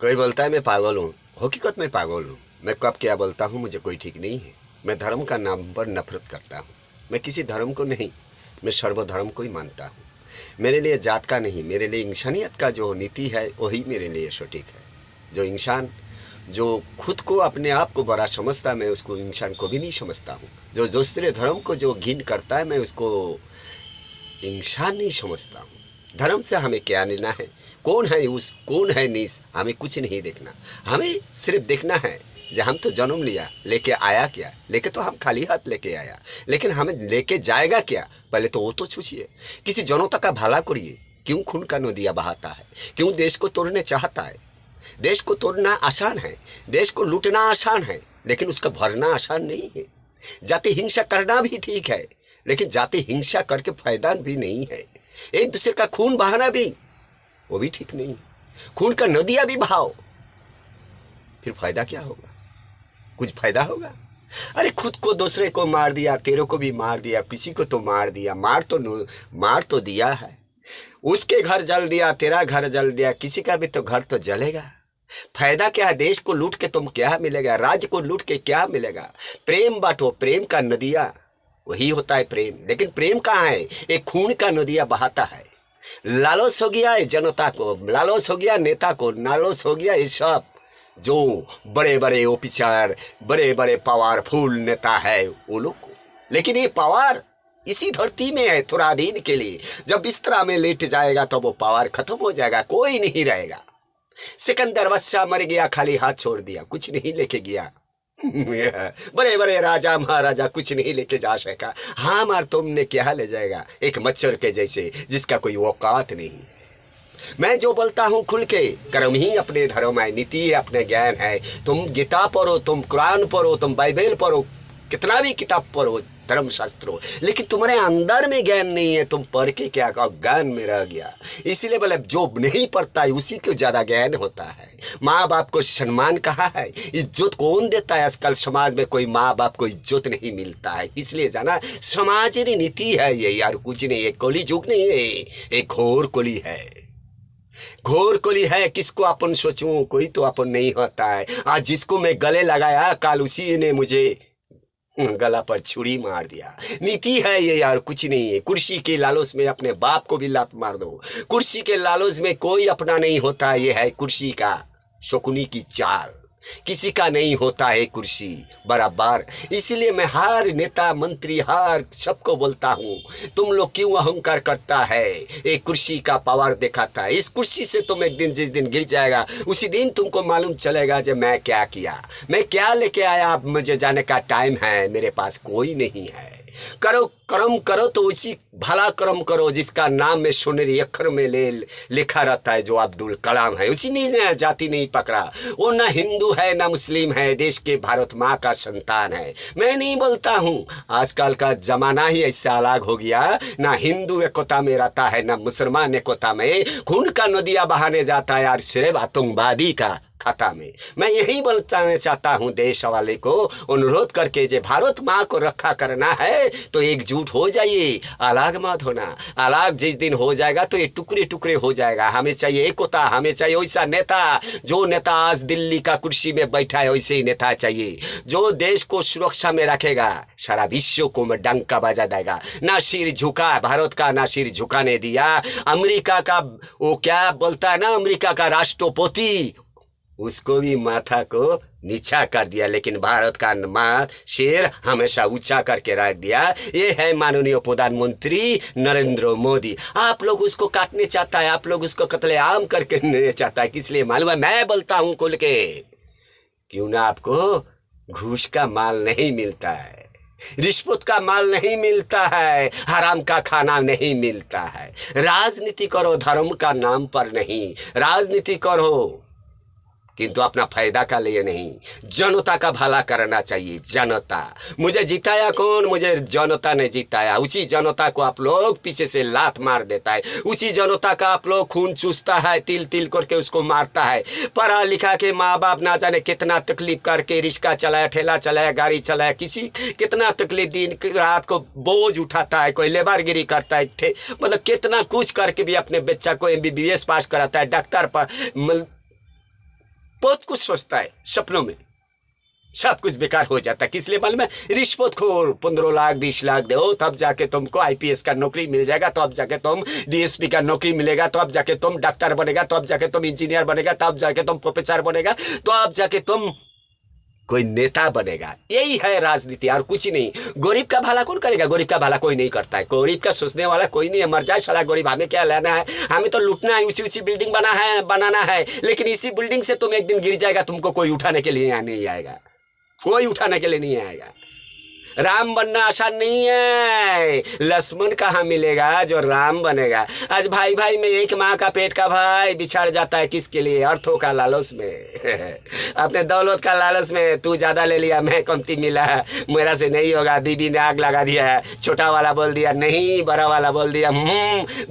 कोई बोलता है मैं पागल हूँ, हकीकत में पागल हूँ। मैं कब क्या बोलता हूँ मुझे कोई ठीक नहीं है। मैं धर्म का नाम पर नफरत करता हूँ। मैं किसी धर्म को नहीं, मैं सर्वधर्म को ही मानता हूँ। मेरे लिए जात का नहीं, मेरे लिए इंसानियत का जो नीति है वही मेरे लिए सटीक है। जो इंसान जो खुद को अपने आप को बड़ा समझता है, मैं उसको इंसान को भी नहीं समझता हूँ। जो दूसरे धर्म को जो घिन करता है, मैं उसको इंसान नहीं समझता हूँ। धर्म से हमें क्या लेना है, कौन है उस कौन है नीस, हमें कुछ नहीं देखना। हमें सिर्फ देखना है जो हम तो जन्म लिया, लेके आया क्या, लेके तो हम खाली हाथ लेके आया, लेकिन हमें लेके जाएगा क्या, पहले तो वो तो सोचिए। किसी जनता का भला करिए। क्यों खून का नदिया बहाता है, क्यों देश को तोड़ने चाहता है। देश को तोड़ना आसान है, देश को लूटना आसान है, लेकिन उसका भरना आसान नहीं है। जाति हिंसा करना भी ठीक है, लेकिन जाति हिंसा करके फायदा भी नहीं है। एक दूसरे का खून बहाना भी, वो भी ठीक नहीं। खून का नदिया भी बहाओ, फिर फायदा क्या होगा, कुछ फायदा होगा। अरे खुद को दूसरे को मार दिया, तेरे को भी मार दिया, किसी को तो मार दिया, मार तो दिया है। उसके घर जल दिया, तेरा घर जल दिया, किसी का भी तो घर तो जलेगा। फायदा क्या है, देश को लूट के तुम क्या मिलेगा, राज्य को लूट के क्या मिलेगा। प्रेम बांटो, प्रेम का नदिया वही होता है प्रेम। लेकिन प्रेम कहाँ है, एक खून का नदिया बहाता है। लालच हो गया है जनता को, लालच हो गया नेता को, लालच हो गया ये सब जो बड़े बड़े ऑफिसर, बड़े बड़े पावरफुल नेता है वो लोग को। लेकिन ये पावर इसी धरती में है थोड़ा दिन के लिए। जब बिस्तरा में लेट जाएगा तो वो पावर खत्म हो जाएगा, कोई नहीं रहेगा। सिकंदर बादशाह मर गया, खाली हाथ छोड़ दिया, कुछ नहीं लेके गया। बड़े बड़े राजा महाराजा कुछ नहीं लेके जा सका। हाँ मार तुमने क्या ले जाएगा, एक मच्छर के जैसे जिसका कोई औकात नहीं है। मैं जो बोलता हूँ खुल के, कर्म ही अपने धर्म है, नीति है, अपने ज्ञान है। तुम गीता पढ़ो, तुम कुरान पढ़ो, तुम बाइबल पढ़ो, कितना भी किताब पढ़ो, धर्म शास्त्र हो, लेकिन तुम्हारे अंदर में ज्ञान नहीं है। तुम पढ़ के क्या ज्ञान में रह गया। इसीलिए बोले जो नहीं पढ़ता है उसी को ज्यादा ज्ञान होता है। माँ बाप को सम्मान कहाँ है, इज्जत कौन देता है। आजकल समाज में कोई माँ बाप को इज्जत नहीं मिलता है। इसलिए जाना समाज की नीति है ये यार, कुछ नहीं। एक कली युग नहीं है, एक घोर कली है, घोर कली है। किसको अपन सोचूं, कोई तो अपन नहीं होता है। आज जिसको मैं गले लगाया, कल उसी ने मुझे गला पर छुरी मार दिया। नीति है ये यार, कुछ नहीं है। कुर्सी के लालच में अपने बाप को भी लात मार दो। कुर्सी के लालच में कोई अपना नहीं होता। ये है कुर्सी का शकुनी की चाल, किसी का नहीं होता है कुर्सी बराबर। इसलिए मैं हर नेता मंत्री हर सबको बोलता हूँ, तुम लोग क्यों अहंकार करता है। एक कुर्सी का पावर दिखाता है। इस कुर्सी से तुम एक दिन जिस दिन गिर जाएगा उसी दिन तुमको मालूम चलेगा जो मैं क्या किया, मैं क्या लेके आया। अब मुझे जाने का टाइम है, मेरे पास कोई नहीं है। करो कर्म करो तो उसी भला कर्म करो जिसका नाम में सुनहरी अक्षर में लिखा रहता है, जो अब्दुल कलाम है। उसी में जाति नहीं पकड़ा। वो ना हिंदू है ना मुस्लिम है, देश के भारत माँ का संतान है। मैं नहीं बोलता हूँ, आजकल का जमाना ही ऐसा अलग हो गया। ना हिंदू एकता में रहता है ना मुसलमान एकता में। खून का नदिया बहाने जाता है यार, सिर्फ आतंकवादी का खाता में। मैं यही बताना चाहता हूँ देश वाले को अनुरोध करके, जे भारत माँ को रक्षा करना है तो एकजुट हो जाइए, अलग मत होना। अलग जिस दिन हो जाएगा तो ये टुकड़े टुकड़े हो जाएगा। हमें चाहिए एकता, हमें चाहिए वैसा नेता। जो नेता आज दिल्ली का कुर्सी में बैठा है वैसे ही नेता चाहिए, जो देश को सुरक्षा में रखेगा, सारा विश्व को में डंका बजा देगा। ना सिर झुका भारत का, ना सिर झुकाने दिया। अमेरिका का वो क्या बोलता है ना, अमेरिका का राष्ट्रपति, उसको भी माथा को नीचा कर दिया, लेकिन भारत का माथ शेर हमेशा ऊंचा करके रख दिया। ये है माननीय प्रधानमंत्री नरेंद्र मोदी। आप लोग उसको काटने चाहता है, आप लोग उसको कत्लेआम करके नहीं चाहता है। किस लिए मालूम है, मैं बोलता हूं खुल के, क्यों ना आपको घूस का माल नहीं मिलता है, रिश्वत का माल नहीं मिलता है, हराम का खाना नहीं मिलता है। राजनीति करो धर्म का नाम पर नहीं, राजनीति करो किंतु अपना फायदा का लिए नहीं। जनता का भला करना चाहिए। जनता मुझे जिताया कौन, मुझे जनता ने जिताया। उसी जनता को आप लोग पीछे से लात मार देता है, उसी जनता का आप लोग खून चूसता है, तिल तिल करके उसको मारता है। पढ़ा लिखा के माँ बाप ना जाने कितना तकलीफ करके रिक्शा चलाया, ठेला चलाया, गाड़ी चलाया, किसी कितना तकलीफ दिन रात को बोझ उठाता है, कोई लेबरगिरी करता है, मतलब कितना कुछ करके भी अपने बच्चा को MBBS पास कराता है, डॉक्टर पर कुछ सोचता है सपनों में, सब कुछ बेकार हो जाता है। किस लिए मालूम है? रिश्वतखोर 15 लाख 20 लाख दो तब जाके तुमको आईपीएस का नौकरी मिल जाएगा, तो अब जाके तुम डीएसपी का नौकरी मिलेगा, तो अब जाके तुम डॉक्टर बनेगा, तो अब जाके तुम इंजीनियर बनेगा, तो अब जाके तुम प्रोफेसर बनेगा, तो अब जाके तुम कोई नेता बनेगा। यही है राजनीति और कुछ नहीं। गरीब का भला कौन करेगा? गरीब का भला कोई नहीं करता है। गरीब का सोचने वाला कोई नहीं है। मर जाए साला गरीब, हमें क्या लेना है? हमें तो लूटना है, ऊंची ऊंची बिल्डिंग बनाना है, लेकिन इसी बिल्डिंग से तुम एक दिन गिर जाएगा, तुमको कोई उठाने के लिए नहीं आएगा, कोई उठाने के लिए नहीं आएगा। राम बनना आसान नहीं है। लक्ष्मण कहाँ मिलेगा जो राम बनेगा? आज भाई भाई में एक माँ का पेट का भाई बिछड़ जाता है, किसके लिए? अर्थों का लालच में अपने दौलत का लालच में। तू ज्यादा ले लिया, मैं कमती मिला, मेरा से नहीं होगा। बीबी ने आग लगा दिया, छोटा वाला बोल दिया नहीं, बड़ा वाला बोल दिया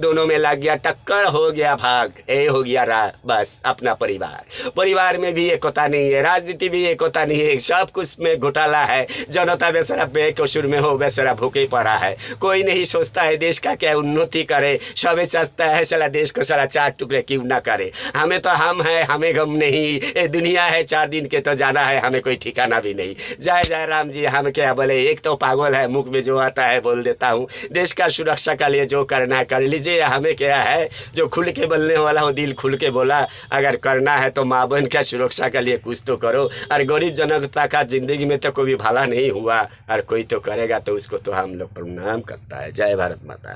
दोनों में लग गया टक्कर, हो गया भाग, ये हो गया बस अपना परिवार में भी एकता नहीं है, राजनीति भी एकता नहीं है, सब कुछ में घोटाला है। जनता बेचारा बेकसूर में हो, बेचारा भूखे पड़ा है। कोई नहीं सोचता है देश का क्या उन्नति करे, सबे चाहता है साला देश को साला 4 टुकड़े क्यों ना करे। हमें तो हम है, हमें गम नहीं, ये दुनिया है 4 दिन के तो जाना है, हमें कोई ठिकाना भी नहीं। जय जय राम जी। हम क्या बोले, एक तो पागल है, मुख में जो आता है बोल देता हूँ। देश का सुरक्षा के लिए जो करना है कर लीजिए, हमें क्या है? जो खुल के बोलने वाला हो, दिल खुल के बोला, अगर करना है तो माँ बहन का सुरक्षा के लिए कुछ तो करो। और गरीब जनता का जिंदगी में तो कोई भला नहीं हुआ, और कोई तो करेगा तो उसको तो हम लोग प्रणाम करता है। जय भारत माता।